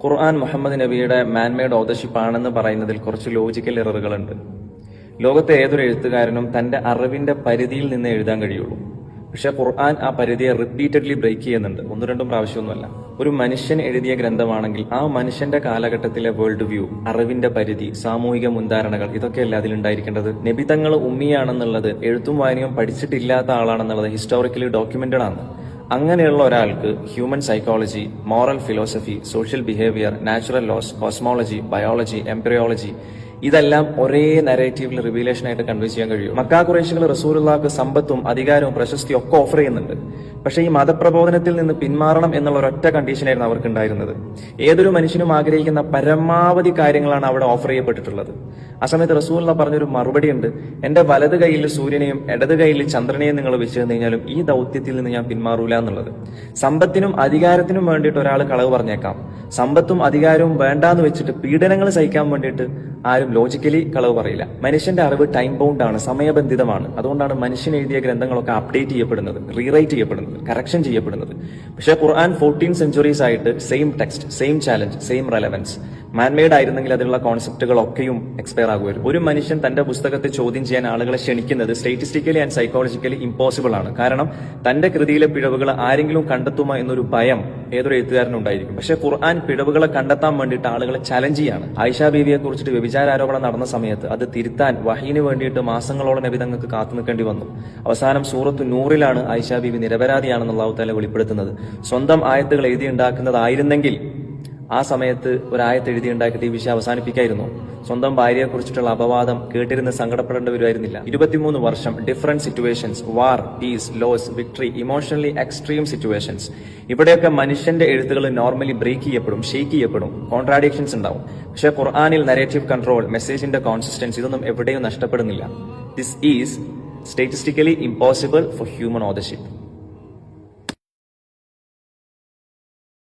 ഖുർആൻ മുഹമ്മദ് നബിയുടെ man-made authorship ആണെന്ന് പറയുന്നതിൽ കുറച്ച് ലോജിക്കൽ എററുകളുണ്ട്. ലോകത്തെ ഏതൊരു എഴുത്തുകാരനും തന്റെ അറിവിന്റെ പരിധിയിൽ നിന്ന് എഴുതാൻ കഴിയുള്ളൂ. പക്ഷെ ഖുർആൻ ആ പരിധിയെ റിപ്പീറ്റഡ്ലി ബ്രേക്ക് ചെയ്യുന്നുണ്ട്. ഒന്നു രണ്ടും പ്രാവശ്യമൊന്നുമല്ല. ഒരു മനുഷ്യൻ എഴുതിയ ഗ്രന്ഥമാണെങ്കിൽ ആ മനുഷ്യന്റെ കാലഘട്ടത്തിലെ വേൾഡ് വ്യൂ, അറിവിന്റെ പരിധി, സാമൂഹിക മുൻധാരണകൾ, ഇതൊക്കെയല്ല അതിലുണ്ടായിരിക്കേണ്ടത്. നബിതങ്ങൾ ഉമ്മിയാണെന്നുള്ളത്, എഴുത്തും വായനയും പഠിച്ചിട്ടില്ലാത്ത ആളാണെന്നുള്ളത് ഹിസ്റ്റോറിക്കലി ഡോക്യുമെന്റഡ് ആണ്. അങ്ങനെയുള്ള ഒരാൾക്ക് human psychology, moral philosophy, social behaviour, natural laws, cosmology, biology, embryology ഇതെല്ലാം ഒരേ നരേറ്റീവിൽ റിവീലേഷൻ ആയിട്ട് കൺവേ ചെയ്യാൻ കഴിയും. മക്കാ ഖുറൈശികൾ റസൂലുള്ളാഹിക്ക് സമ്പത്തും അധികാരവും പ്രശസ്തിയും ഒക്കെ ഓഫർ ചെയ്യുന്നുണ്ട്. പക്ഷേ ഈ മതപ്രബോധനത്തിൽ നിന്ന് പിന്മാറണം എന്നുള്ള ഒരൊറ്റ കണ്ടീഷനായിരുന്നു അവർക്ക് ഉണ്ടായിരുന്നത്. ഏതൊരു മനുഷ്യനും ആഗ്രഹിക്കുന്ന പരമാവധി കാര്യങ്ങളാണ് അവിടെ ഓഫർ ചെയ്യപ്പെട്ടിട്ടുള്ളത്. ആ സമയത്ത് റസൂലുള്ളാഹി പറഞ്ഞൊരു മറുപടി ഉണ്ട്, എന്റെ വലത് കൈയിൽ സൂര്യനെയും ഇടത് കൈയിൽ ചന്ദ്രനെയും നിങ്ങൾ വെച്ച് കഴിഞ്ഞാലും ഈ ദൗത്യത്തിൽ നിന്ന് ഞാൻ പിന്മാറൂല എന്നുള്ളത്. സമ്പത്തിനും അധികാരത്തിനും വേണ്ടിയിട്ട് ഒരാൾ കളവ് പറഞ്ഞേക്കാം. സമ്പത്തും അധികാരവും വേണ്ടാന്ന് വെച്ചിട്ട് പീഡനങ്ങൾ സഹിക്കാൻ വേണ്ടിയിട്ട് ആരും ലോജിക്കലി കളവ് പറയില്ല. മനുഷ്യന്റെ അറിവ് ടൈം ബൗണ്ട് ആണ്, സമയബന്ധിതമാണ്. അതുകൊണ്ടാണ് മനുഷ്യൻ എഴുതിയ ഗ്രന്ഥങ്ങളൊക്കെ അപ്ഡേറ്റ് ചെയ്യപ്പെടുന്നത്, റീറൈറ്റ് ചെയ്യപ്പെടുന്നത്, കറക്ഷൻ ചെയ്യപ്പെടുന്നത്. പക്ഷേ ഖുർആൻ 14 സെഞ്ചുറീസ് ആയിട്ട് same text, same challenge, same relevance. Man-made ആയിരുന്നെങ്കിൽ അതിലുള്ള കോൺസെപ്റ്റുകളൊക്കെയും എക്സ്പയർ ആകുമായിരുന്നു. ഒരു മനുഷ്യൻ തന്റെ പുസ്തകത്തെ ചോദ്യം ചെയ്യാൻ ആളുകളെ ക്ഷണിക്കുന്നത് സ്റ്റേറ്റിസ്റ്റിക്കലി ആൻഡ് സൈക്കോളജിക്കലി ഇമ്പോസിബിൾ ആണ്. കാരണം തന്റെ കൃതിയിലെ പിഴവുകൾ ആരെങ്കിലും കണ്ടെത്തുമോ എന്നൊരു ഭയം ഏതൊരു എഴുത്തുകാരനുണ്ടായിരിക്കും. പക്ഷേ ഖുർആൻ പിഴവുകളെ കണ്ടെത്താൻ വേണ്ടിയിട്ട് ആളുകളെ ചലഞ്ച് ചെയ്യാണ്. ആയിഷ ബീവിയെ കുറിച്ചിട്ട് വ്യഭിചാരോപണം നടന്ന സമയത്ത് അത് തിരുത്താൻ വഹീന് വേണ്ടിയിട്ട് മാസങ്ങളോളം നബി തങ്ങൾക്ക് കാത്തു നിൽക്കേണ്ടി വന്നു. അവസാനം സൂറത്ത് നൂറിലാണ് ആയിഷ ബീവി നിരപരാധിയാണെന്ന് അല്ലാഹു തആല വെളിപ്പെടുത്തുന്നത്. സ്വന്തം ആയത്തുകൾ എഴുതിയുണ്ടാക്കുന്നതായിരുന്നെങ്കിൽ ആ സമയത്ത് ഒരായത്ത് എഴുതിയുണ്ടാക്കിയിട്ട് ഈ വിഷയം അവസാനിപ്പിക്കായിരുന്നു. സ്വന്തം ഭാര്യയെ കുറിച്ചിട്ടുള്ള അപവാദം കേട്ടിരുന്ന് സങ്കടപ്പെടേണ്ടി വരുമായിരുന്നില്ല. 23 വർഷം, different situations, war, peace, loss, victory, emotionally extreme situations. ഇവിടെയൊക്കെ മനുഷ്യന്റെ എഴുത്തുകൾ നോർമലി ബ്രേക്ക് ചെയ്യപ്പെടും, ഷെയ്ക്ക് ചെയ്യപ്പെടും, കോൺട്രാഡിക്ഷൻസ് ഉണ്ടാവും. പക്ഷേ ഖുർആനിൽ നരേറ്റീവ് കൺട്രോൾ, മെസ്സേജിന്റെ കോൺസിസ്റ്റൻസി ഇതൊന്നും എവിടെയും നഷ്ടപ്പെടുന്നില്ല. This is statistically impossible for human authorship.